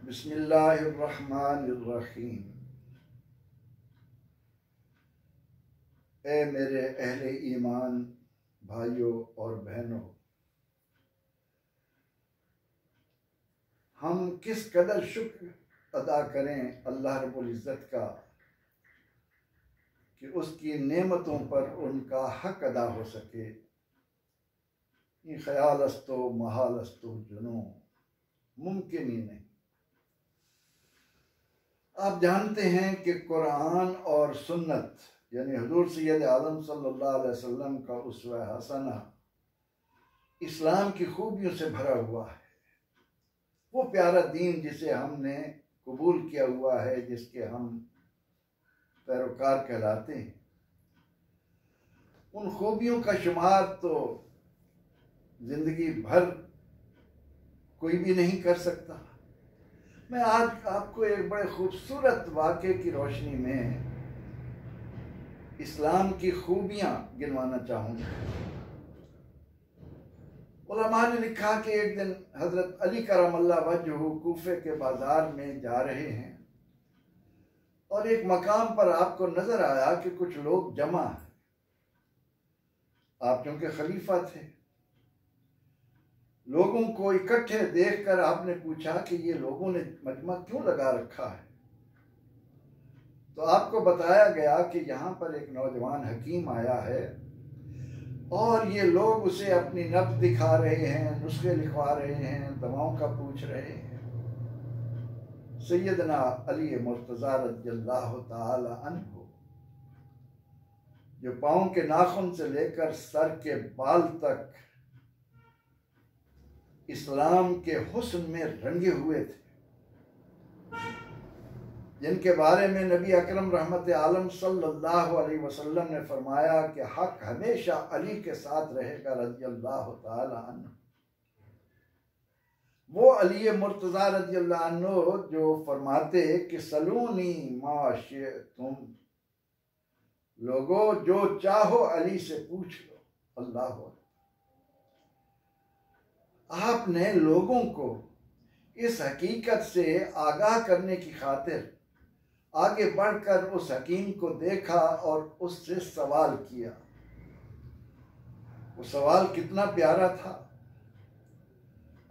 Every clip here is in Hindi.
बिस्मिल्लाहिर्रहमानिर्रहीम। ए मेरे अहले ईमान भाइयों और बहनों, हम किस कदर शुक्र अदा करें अल्लाह रब्बुल इज़्ज़त का कि उसकी नेमतों पर उनका हक अदा हो सके। ये ख्याल अस्तो महाल अस्तो जुनून, मुमकिन ही नहीं। आप जानते हैं कि कुरान और सुन्नत यानी हुजूर सैयद आलम सल्लल्लाहु अलैहि वसल्लम का उसवा हसना इस्लाम की खूबियों से भरा हुआ है। वो प्यारा दीन जिसे हमने कबूल किया हुआ है, जिसके हम पैरोकार कहलाते हैं, उन खूबियों का शुमार तो जिंदगी भर कोई भी नहीं कर सकता। मैं आज आपको एक बड़े खूबसूरत वाक़े की रोशनी में इस्लाम की खूबियाँ गिनवाना चाहूँगा। उलमा ने लिखा कि एक दिन हज़रत अली करमल्लाह वजहू कूफे के बाज़ार में जा रहे हैं और एक मकाम पर आपको नज़र आया कि कुछ लोग जमा हैं। आप चूँकि खलीफा थे, लोगों को इकट्ठे देखकर आपने पूछा कि ये लोगों ने मजमा क्यों लगा रखा है। तो आपको बताया गया कि यहाँ पर एक नौजवान हकीम आया है और ये लोग उसे अपनी नब्ज़ दिखा रहे हैं, नुस्खे लिखवा रहे हैं, दवाओं का पूछ रहे हैं। सैयदना अली मुर्तज़ा रज़ियल्लाहु ताला अन्हु, जो पाँव के नाखून से लेकर सर के बाल तक इस्लाम के हुस्न में रंगे हुए थे, जिनके बारे में नबी अकरम रहमत आलम सल्लल्लाहु अलैहि वसल्लम ने फरमाया कि हक हमेशा अली के साथ रहेगा रज़ियल्लाहु ताला अन्हु। वो अली मुर्तज़ा रज़ियल्लाहु अन्हु जो फरमाते कि सलूनी मा शिअ्तुम, लोगो जो चाहो अली से पूछ लो। अल्लाह हू। आपने लोगों को इस हकीकत से आगाह करने की खातिर आगे बढ़कर उस हकीम को देखा और उससे सवाल किया। वो सवाल कितना प्यारा था।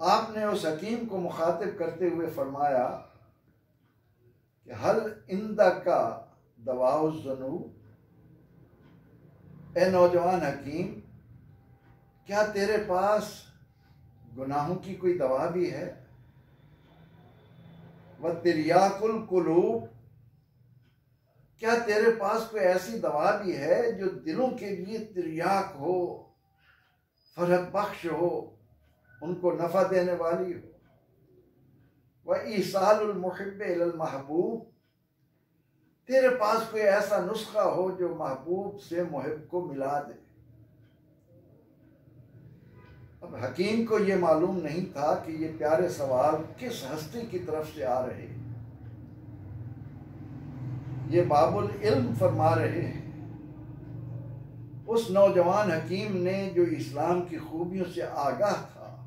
आपने उस हकीम को मुखातिब करते हुए फरमाया कि हल इंदका दवाउ ज़ुनूब, ए नौजवान हकीम, क्या तेरे पास गुनाहों की कोई दवा भी है? व तिर्याकुल कुलूब, क्या तेरे पास कोई ऐसी दवा भी है जो दिलों के लिए तिर्याक हो, फरहत बख्श हो, उनको नफा देने वाली हो? व ईसालुल मुहिब्ब इलल महबूब, तेरे पास कोई ऐसा नुस्खा हो जो महबूब से मुहिब को मिला दे। अब हकीम को ये मालूम नहीं था कि ये प्यारे सवाल किस हस्ती की तरफ से आ रहे हैं। ये बाबुल इल्म फरमा रहे हैं। उस नौजवान हकीम ने जो इस्लाम की खूबियों से आगाह था,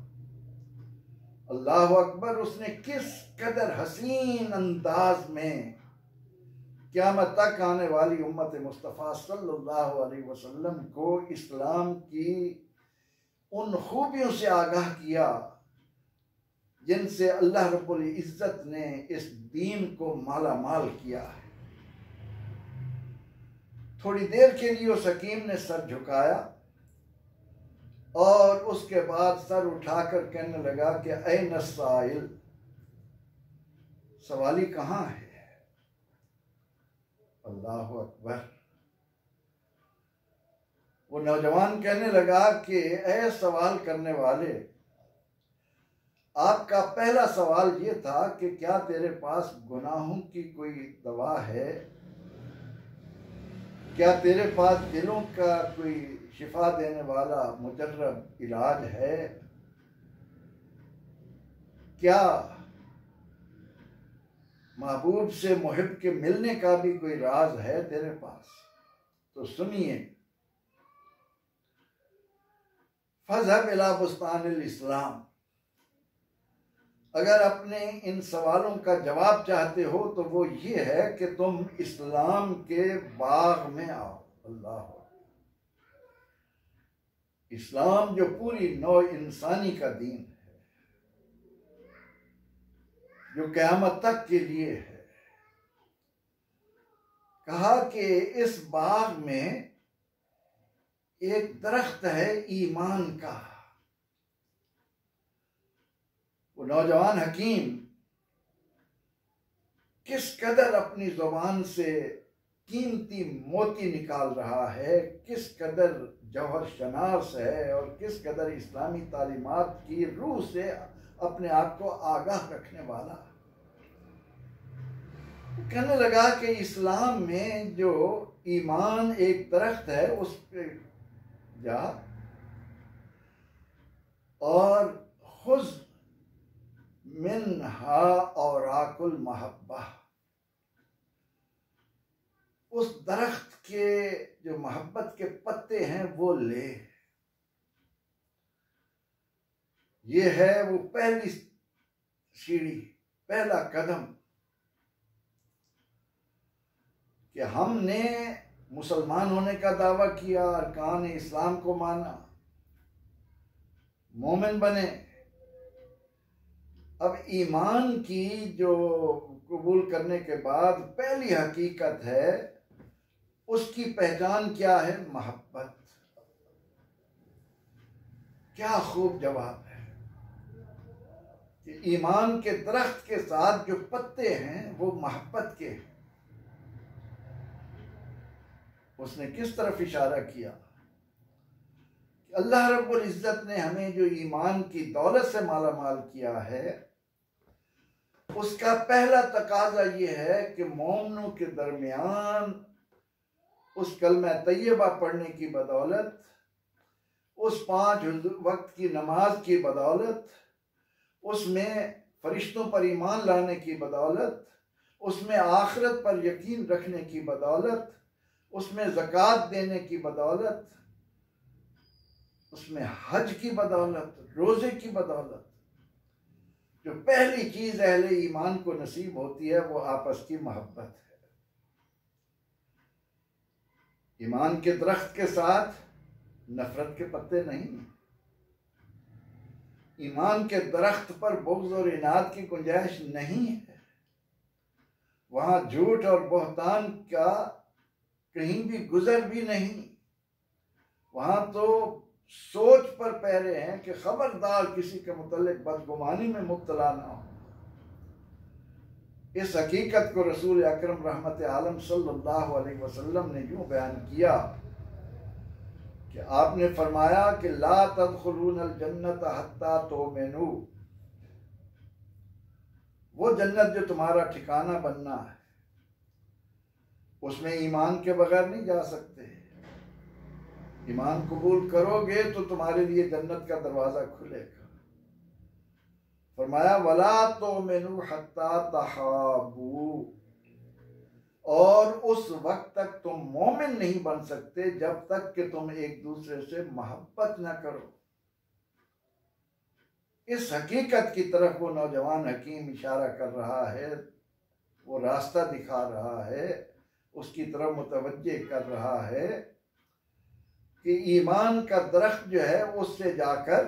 अल्लाह अकबर, उसने किस कदर हसीन अंदाज में क़यामत तक आने वाली उम्मत मुस्तफ़ा सल्लल्लाहु अलैहि वसल्लम को इस्लाम की उन खूबियों से आगाह किया जिनसे अल्लाह रब्बुल इज़्ज़त ने इस दीन को माला माल किया है। थोड़ी देर के लिए उस हकीम ने सर झुकाया और उसके बाद सर उठाकर कहने लगा कि ऐन साइल, सवाली कहाँ है? अल्लाह अकबर। वो नौजवान कहने लगा कि ऐ सवाल करने वाले, आपका पहला सवाल ये था कि क्या तेरे पास गुनाहों की कोई दवा है? क्या तेरे पास दिलों का कोई शिफा देने वाला मुजर्रब इलाज है? क्या महबूब से मुहिब के मिलने का भी कोई राज है तेरे पास? तो सुनिए, फज़हब इला बुस्तानिल इस्लाम, अगर अपने इन सवालों का जवाब चाहते हो तो वो ये है कि तुम इस्लाम के बाग में आओ। अल्लाह, इस्लाम जो पूरी नौ इंसानी का दीन है, जो क़यामत तक के लिए है, कहा कि इस बाग में एक दरख्त है ईमान का। वो नौजवान हकीम किस कदर अपनी जुबान से कीमती मोती निकाल रहा है, किस कदर जौहर शनास है और किस कदर इस्लामी तालीमात की रूह से अपने आप को आगाह रखने वाला। कहने लगा कि इस्लाम में जो ईमान एक दरख्त है उस पे जा और खुज मिन्हा औराकुल महब्बा, उस दरख्त के जो मोहब्बत के पत्ते हैं वो ले। ये है वो पहली सीढ़ी, पहला कदम कि हमने मुसलमान होने का दावा किया, अरकान इस्लाम को माना, मोमिन बने। अब ईमान की जो कबूल करने के बाद पहली हकीकत है, उसकी पहचान क्या है? मोहब्बत। क्या खूब जवाब है कि ईमान के दरख्त के साथ जो पत्ते हैं वो मोहब्बत के हैं। उसने किस तरफ इशारा किया? अल्लाह रब्बुल इज्जत ने हमें जो ईमान की दौलत से माला माल किया है, उसका पहला तकाजा ये है कि मोमिनों के दरमियान उस कलमा तैयबा पढ़ने की बदौलत, उस 5 वक्त की नमाज की बदौलत, उसमें फरिश्तों पर ईमान लाने की बदौलत, उसमें आखिरत पर यकीन रखने की बदौलत, उसमें ज़कात देने की बदौलत, उसमें हज की बदौलत, रोज़े की बदौलत, जो पहली चीज़ अहले ईमान को नसीब होती है वो आपस की मोहब्बत है। ईमान के दरख्त के साथ नफरत के पत्ते नहीं। ईमान के दरख्त पर बुग़्ज़ और इनाद की गुंजाइश नहीं है। वहाँ झूठ और बहतान का कहीं भी गुजर भी नहीं। वहाँ तो सोच पर पैरे हैं कि खबरदार किसी के मुतल्लिक बदगुमानी में मुब्तला ना हो। इस हकीकत को रसूल अकरम रहमत आलम सल्लल्लाहु अलैहि वसल्लम ने यूँ बयान किया कि आपने फरमाया कि ला तदखुलूनल जन्नत हत्ता तुमिनू, वो जन्नत जो तुम्हारा ठिकाना बनना है उसमें ईमान के बगैर नहीं जा सकते। ईमान कबूल करोगे तो तुम्हारे लिए जन्नत का दरवाजा खुलेगा। फरमाया वला तुमिनू हत्ता तहाबू, और उस वक्त तक तुम मोमिन नहीं बन सकते जब तक कि तुम एक दूसरे से मोहब्बत न करो। इस हकीकत की तरफ वो नौजवान हकीम इशारा कर रहा है, वो रास्ता दिखा रहा है, उसकी तरफ मुतवज्जे कर रहा है कि ईमान का दरख्त जो है उससे जाकर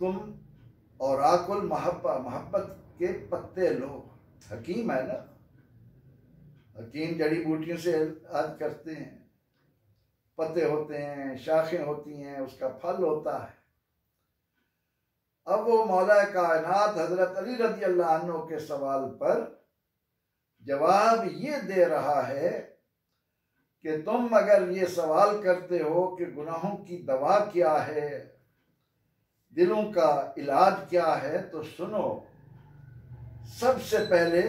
तुम और आकुल मोहब्बत के पत्ते लो। हकीम है ना, हकीम जड़ी बूटियों से इलाज करते हैं, पत्ते होते हैं, शाखें होती हैं, उसका फल होता है। अब वो मौला कायनात हजरत अली रज़ी अल्लाह अन्हु के सवाल पर जवाब ये दे रहा है कि तुम अगर ये सवाल करते हो कि गुनाहों की दवा क्या है, दिलों का इलाज क्या है, तो सुनो, सबसे पहले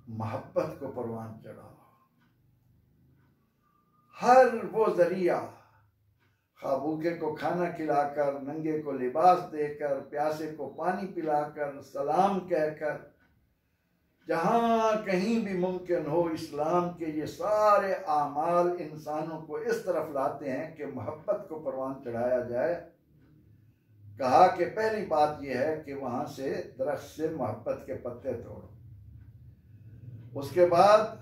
मोहब्बत को परवान चढ़ाओ। हर वो जरिया, खा भूखे को खाना खिलाकर, नंगे को लिबास देकर, प्यासे को पानी पिलाकर, सलाम कहकर, जहाँ कहीं भी मुमकिन हो, इस्लाम के ये सारे आमाल इंसानों को इस तरफ लाते हैं कि मोहब्बत को परवान चढ़ाया जाए। कहा कि पहली बात यह है कि वहां से दरख्त से मोहब्बत के पत्ते तोड़ो। उसके बाद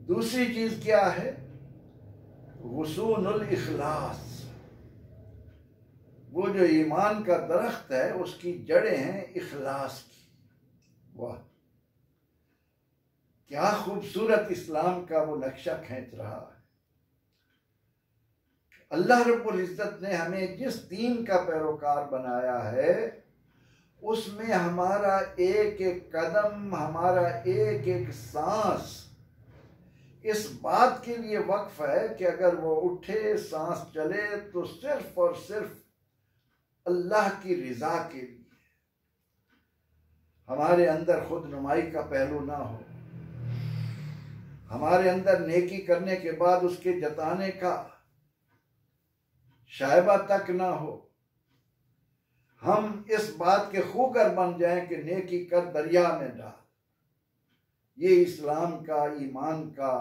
दूसरी चीज क्या है? गुसूनुल इखलास। वो जो ईमान का दरख्त है उसकी जड़ें हैं इखलास की। वाह, क्या खूबसूरत इस्लाम का वो नक्शा खींच रहा है। अल्लाह रब्बुल इज्जत ने हमें जिस दीन का पैरोकार बनाया है उसमें हमारा एक एक कदम, हमारा एक एक सांस इस बात के लिए वक्फ है कि अगर वो उठे, सांस चले तो सिर्फ और सिर्फ अल्लाह की रिजा के लिए। हमारे अंदर खुद नुमाई का पहलू ना हो, हमारे अंदर नेकी करने के बाद उसके जताने का शायबा तक ना हो। हम इस बात के खूगर बन जाएं कि नेकी कर दरिया में डाल। ये इस्लाम का, ईमान का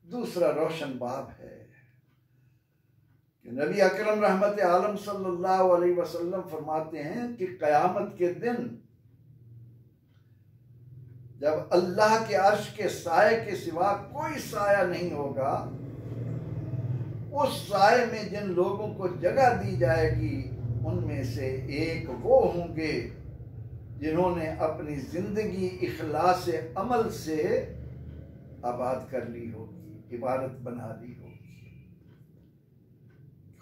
दूसरा रोशन बाब है कि नबी अकरम रहमत आलम सल्लल्लाहु अलैहि वसल्लम फरमाते हैं कि क़यामत के दिन जब अल्लाह के अर्श के साए के सिवा कोई साया नहीं होगा, उस साए में जिन लोगों को जगह दी जाएगी उनमें से एक वो होंगे जिन्होंने अपनी जिंदगी इखलास अमल से आबाद कर ली होगी, इबादत बना ली होगी।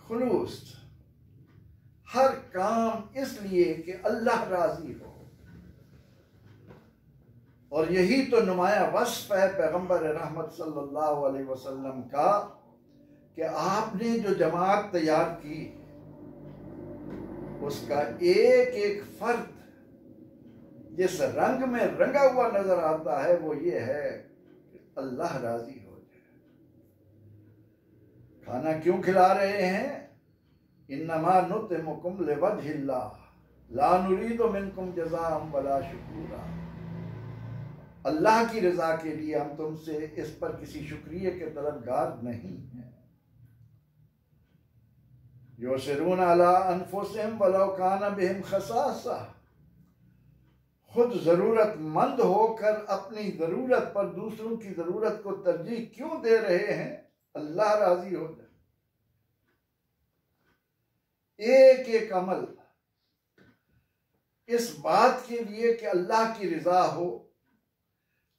खुलूस, हर काम इसलिए कि अल्लाह राजी हो। और यही तो नुमाया वस्फ है पैगंबर रहमत सल्लल्लाहु अलैहि वसल्लम का कि आपने जो जमात तैयार की उसका एक एक फर्द जिस रंग में रंगा हुआ नजर आता है वो ये है कि अल्लाह राजी हो जाए। खाना क्यों खिला रहे हैं? इन्नमा नुतिमुकुम लिवजहिल्लाह ला नुरीदु मिनकुम जज़ाअम वला शुकूरा। अल्लाह की रजा के लिए, हम तुमसे इस पर किसी शुक्रिया के तलबगार नहीं हैं। युसिरून अला अनफुसिहिम वलौ कान बिहिम खसासा। खुद जरूरतमंद होकर अपनी जरूरत पर दूसरों की जरूरत को तरजीह क्यों दे रहे हैं? अल्लाह राजी हो जाए। एक एक अमल इस बात के लिए कि अल्लाह की रिजा हो।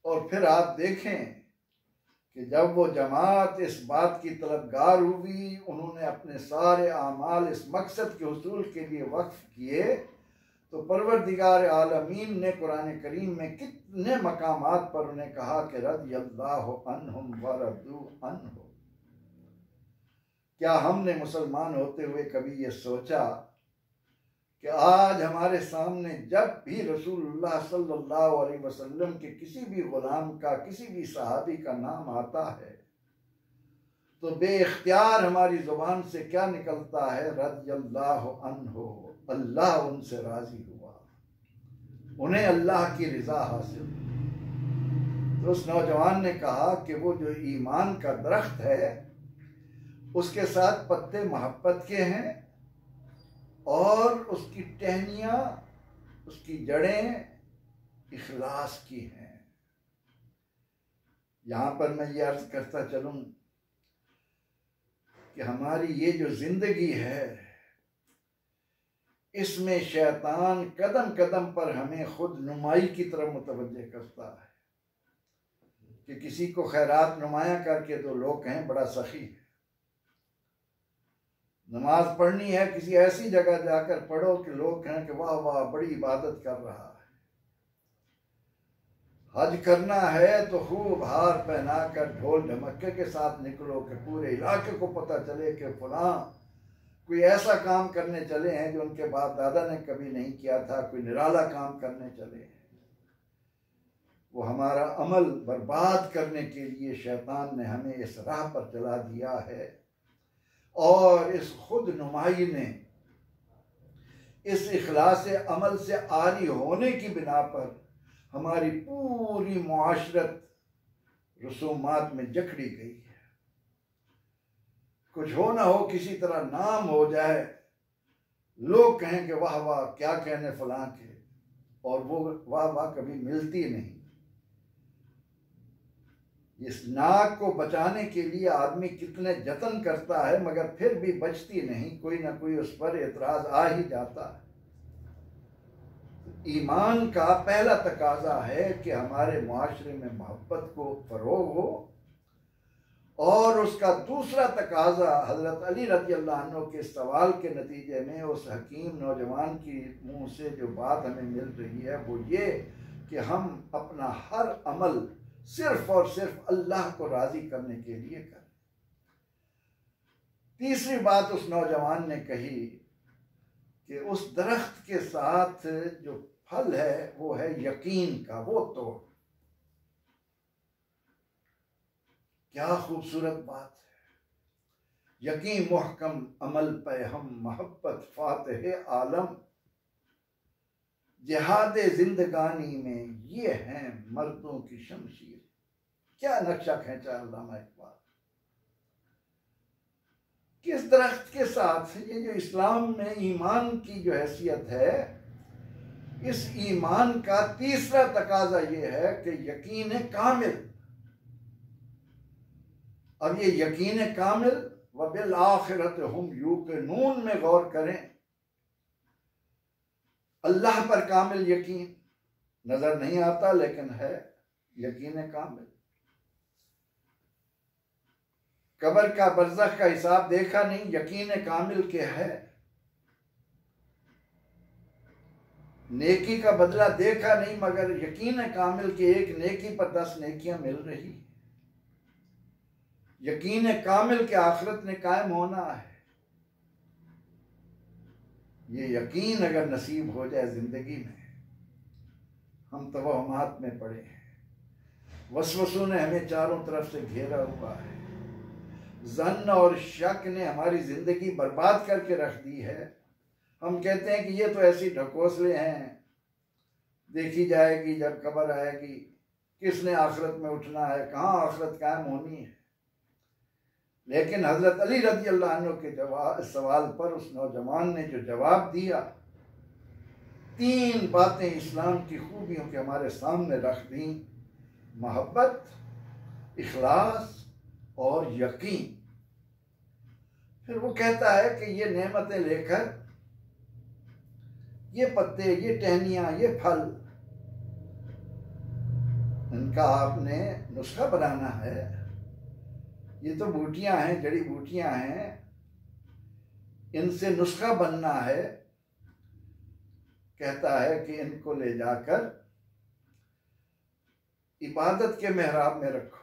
और फिर आप देखें कि जब वो जमात इस बात की तलबगार हुई, उन्होंने अपने सारे आमाल इस मकसद के हुसूल के लिए वक्फ किए, तो परवरदिगार आलमीन ने कुरान करीम में कितने मकामात पर उन्हें कहा कि रज़ियल्लाहु अन्हुम व रदू अन्हु। क्या हमने मुसलमान होते हुए कभी ये सोचा कि आज हमारे सामने जब भी रसूलुल्लाह सल्लल्लाहु अलैहि वसल्लम के किसी भी गुलाम का, किसी भी सहाबी का नाम आता है तो बेइख्तियार हमारी जुबान से क्या निकलता है? रज़ियल्लाहु अन्हु, अल्लाह उनसे राजी हुआ, उन्हें अल्लाह की रिजा हासिल। तो उस नौजवान ने कहा कि वो जो ईमान का दरख्त है उसके साथ पत्ते मोहब्बत के हैं और उसकी टहनियाँ, उसकी जड़ें इखलास की हैं। यहाँ पर मैं ये अर्ज करता चलूँ कि हमारी ये जो जिंदगी है इसमें शैतान कदम कदम पर हमें खुद नुमाई की तरफ मुतवज्जे करता है कि किसी को खैरात नुमाया करके तो लोग कहें बड़ा सखी है। नमाज पढ़नी है किसी ऐसी जगह जाकर पढ़ो कि लोग कहें कि वाह वाह बड़ी इबादत कर रहा है। हज करना है तो खूब हार पहना कर ढोल ढमक्के के साथ निकलो कि पूरे इलाके को पता चले कि फलां कोई ऐसा काम करने चले हैं जो उनके बाप दादा ने कभी नहीं किया था, कोई निराला काम करने चले हैं। वो हमारा अमल बर्बाद करने के लिए शैतान ने हमें इस राह पर चला दिया है। और इस खुद नुमाई ने, इस इखलास अमल से आरी होने की बिना पर हमारी पूरी मुआशरत रसूमात में जकड़ी गई है। कुछ हो ना हो, किसी तरह नाम हो जाए लोग कहें कि वाह वाह क्या कहने फलां के, और वो वाह वाह कभी मिलती नहीं। इस नाक को बचाने के लिए आदमी कितने जतन करता है मगर फिर भी बचती नहीं, कोई ना कोई उस पर एतराज आ ही जाता है। ईमान का पहला तकाजा है कि हमारे मुआशरे में मोहब्बत को फरोग हो, और उसका दूसरा तकाजा हजरत अली रज़ी अल्लाह अन्हु के सवाल के नतीजे में उस हकीम नौजवान की मुंह से जो बात हमें मिल रही है वो ये कि हम अपना हर अमल सिर्फ और सिर्फ अल्लाह को राजी करने के लिए करें। तीसरी बात उस नौजवान ने कही कि उस दरख्त के साथ जो फल है वो है यकीन का, वो तोड़। क्या खूबसूरत बात है। यकीन मुहकम अमल पे हम मोहब्बत फातिह आलम, जिहाद जिंदगानी में ये हैं मर्दों की शमशीर। क्या नक्शा खींचा अल्लामा इकबाल। किस दरख्त के साथ, ये जो इस्लाम में ईमान की जो हैसियत है, इस ईमान का तीसरा तकाजा ये है कि यकीन कामिल। अब ये यकीन कामिल व बिल आखिरत हुम यूक़िनून में गौर करें। अल्लाह पर कामिल यकीन नजर नहीं आता लेकिन है यकीन कामिल। कब्र का बरज़ख का हिसाब देखा नहीं, यकीन कामिल के है। नेकी का बदला देखा नहीं मगर यकीन कामिल के एक नेकी पर 10 नेकियां मिल रही। यकीन कामिल के आखिरत ने कायम होना है। ये यकीन अगर नसीब हो जाए जिंदगी में, हम तवहमात में पड़े हैं। वसवसों ने हमें चारों तरफ से घेरा हुआ है। जन्न और शक ने हमारी जिंदगी बर्बाद करके रख दी है। हम कहते हैं कि ये तो ऐसी ढकोसले हैं, देखी जाएगी जब कब्र आएगी, किसने आखिरत में उठना है, कहाँ आखिरत कायम होनी है। लेकिन हजरत अली रज़ी अल्लाह अन्हु के सवाल पर उस नौजवान ने जो जवाब दिया, 3 बातें इस्लाम की खूबियों के हमारे सामने रख दी। मोहब्बत, इखलास और यकीन। फिर वो कहता है कि ये नेमतें लेकर, ये पत्ते, ये टहनियां, ये फल, इनका आपने नुस्खा बनाना है। ये तो बूटियां हैं, जड़ी बूटियां हैं, इनसे नुस्खा बनना है। कहता है कि इनको ले जाकर इबादत के मेहराब में रखो।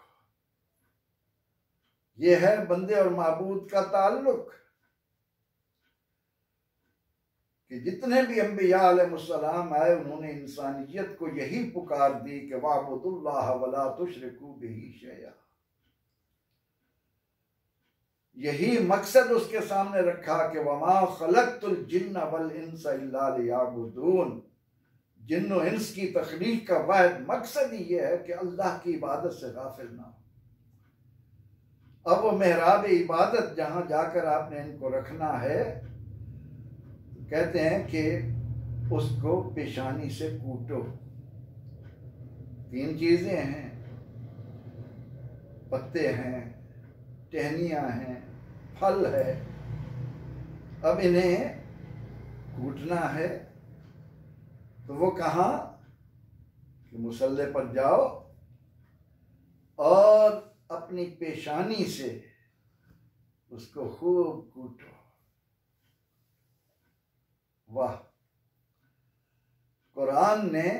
ये है बंदे और माबूद का ताल्लुक कि जितने भी अंबिया अलैहिस्सलाम आए उन्होंने इंसानियत को यही पुकार दी कि वाबुदुल्लाह वला तुशरिकू बिही शैया। यही मकसद उसके सामने रखा कि वमा खलक़तुल जिन्न वल इंसा इल्ला लियअबुदून। जिन्नो इंस की तख्लीक का वाहिद मकसद ही यह है कि अल्लाह की इबादत से गाफिल ना हो। अब वो मेहराब इबादत जहां जाकर आपने इनको रखना है, कहते हैं कि उसको पेशानी से कूटो। 3 चीजें हैं, पत्ते हैं, टहनियां हैं, फल है। अब इन्हें कूटना है तो वो कहाँ कि मुसल्ले पर जाओ और अपनी पेशानी से उसको खूब कूटो। वाह! कुरान ने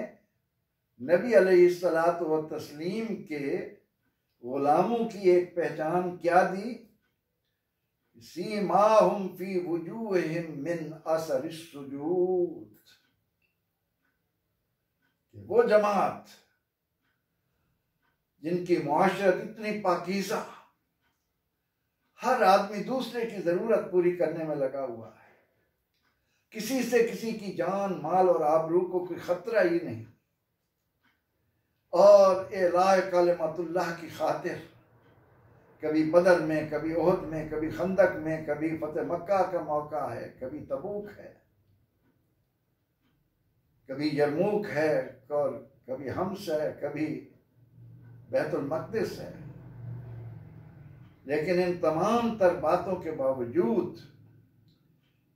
नबी अलैहिस्सलातु व तस्लीम के गुलामों की एक पहचान क्या दी? सीमाहुम फी वुजूहिम मिन असरिस सुजूद। वो जमात जिनकी मुआशरत इतनी पाकीज़ा, हर आदमी दूसरे की जरूरत पूरी करने में लगा हुआ है, किसी से किसी की जान, माल और आबरू को कोई खतरा ही नहीं, और एलाए कलिमतुल्लाह की खातिर कभी बदर में, कभी ओहद में, कभी खंदक में, कभी फतेह मक्का का मौका है, कभी तबूक है, कभी यरमूक है और कभी हम्स है, कभी बैतुल मक़दिस है। लेकिन इन तमाम तर बातों के बावजूद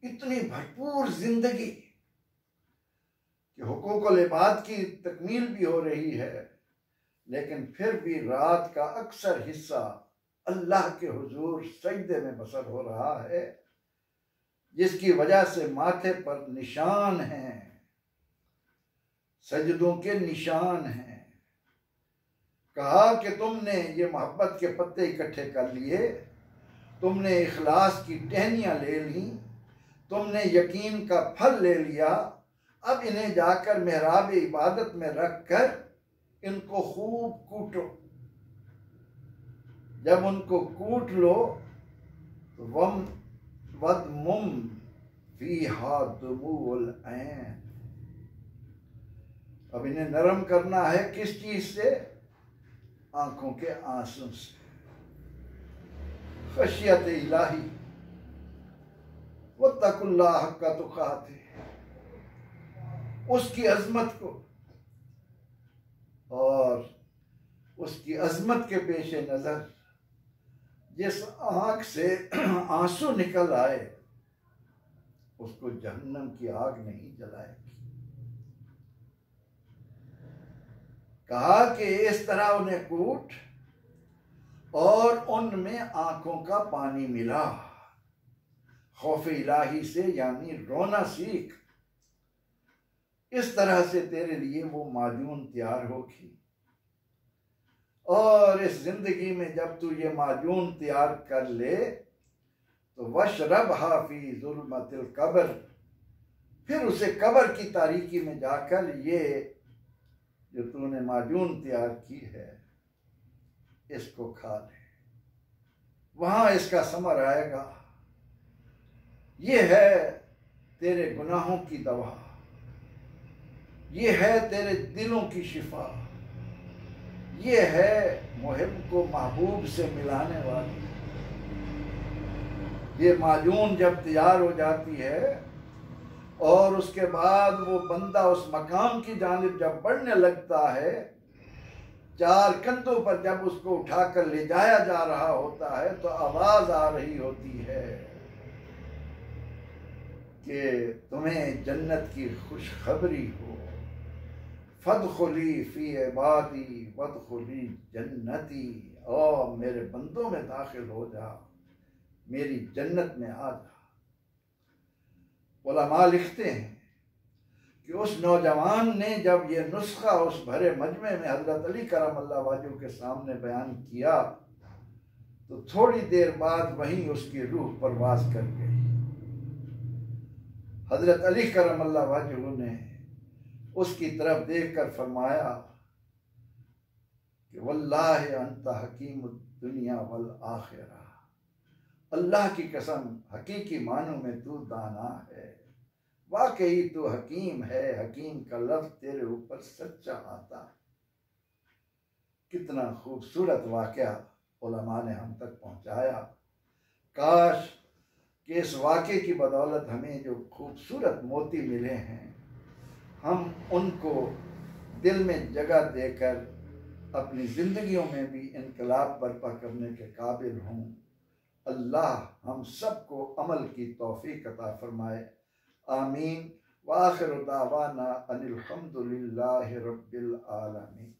इतनी भरपूर जिंदगी कि हुकूकुल इबाद की तकमील भी हो रही है, लेकिन फिर भी रात का अक्सर हिस्सा अल्लाह के हुजूर सजदे में बसर हो रहा है, जिसकी वजह से माथे पर निशान हैं, सजदों के निशान हैं। कहा कि तुमने ये मोहब्बत के पत्ते इकट्ठे कर लिए, तुमने इखलास की टहनियाँ ले ली, तुमने यकीन का फल ले लिया। अब इन्हें जाकर मेहराब इबादत में रख कर इनको खूब कूटो। जब उनको कूट लो तो वदमुम फीहा दुमूल ऐन। अब इन्हें नरम करना है किस चीज से? आंखों के आंसू से। खशियत इलाही वत्तकुल्लाह हक्का तुकाते, उसकी अजमत को और उसकी अजमत के पेश नजर जिस आंख से आंसू निकल आए उसको जहन्नम की आग नहीं जलाएगी। कहा कि इस तरह उन्हें कूट और उनमें आंखों का पानी मिला। खौफ इलाही से यानी रोना सीख। इस तरह से तेरे लिए वो माजून तैयार होगी। और इस जिंदगी में जब तू ये माजून तैयार कर ले तो वशरब हाफी जुल्मतिल कब्र, फिर उसे कब्र की तारीकी में जाकर ये जो तूने माजून तैयार की है इसको खा ले, वहां इसका समर आएगा। ये है तेरे गुनाहों की दवा, ये है तेरे दिलों की शिफा, ये है मुहिब को महबूब से मिलाने वाली। ये माजून जब तैयार हो जाती है और उसके बाद वो बंदा उस मकाम की जानिब जब बढ़ने लगता है, चार कंधों पर जब उसको उठाकर ले जाया जा रहा होता है तो आवाज आ रही होती है कि तुम्हें जन्नत की खुशखबरी हो, फदखुली फी इबादी वदखुली जन्नती, ओ मेरे बंदों में दाखिल हो जा, मेरी जन्नत में आ जा। उलमा लिखते हैं कि उस नौजवान ने जब ये नुस्खा उस भरे मजमे में हजरत अली करमल्लाह वजहू के सामने बयान किया तो थोड़ी देर बाद वहीं उसकी रूह परवाज कर गई। हजरत अली करमल्लाह वजहू ने उसकी तरफ देखकर फरमाया कि वल्लाहि अंता हकीम दुनिया वल आखिरा, अल्लाह की कसम हकीकी मानों में तू दाना है, वाकई तू हकीम है। हकीम का लफ्ज तेरे ऊपर सच्चा आता है। कितना खूबसूरत वाकया उलमा ने हम तक पहुंचाया। काश कि इस वाक़े की बदौलत हमें जो खूबसूरत मोती मिले हैं हम उनको दिल में जगह देकर अपनी ज़िंदगियों में भी इनकलाब बर्पा करने के काबिल हों। अल्लाह हम सबको अमल की तौफीक अता फरमाए। आमीन। व आखिर दावाना अनिल हम्दुलिल्लाहि रब्बिल आलमीन।